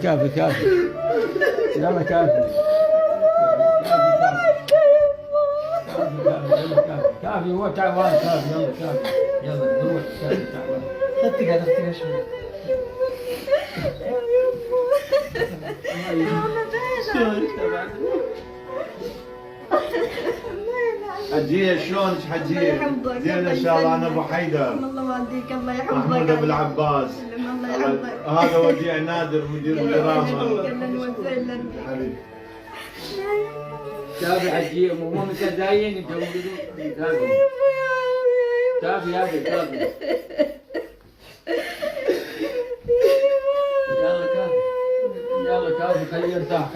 كافي كافي. يلا كافي. كافي هو تعبان كافي. يلا كافي. يلا روح كافي تعبان. خدتك قاعد اختك شوي. حجية شلونك حجية؟ زين ان شاء الله. انا ابو حيدر. الله والديك الله يحفظك. محمود ابو العباس. الله يحفظك. هذا وديع نادر مدير الدراما. حبيبي. كافي حجي مو متداين انت كافي. كافي هذا كافي. يلا كافي. يلا كافي خليه يرتاح.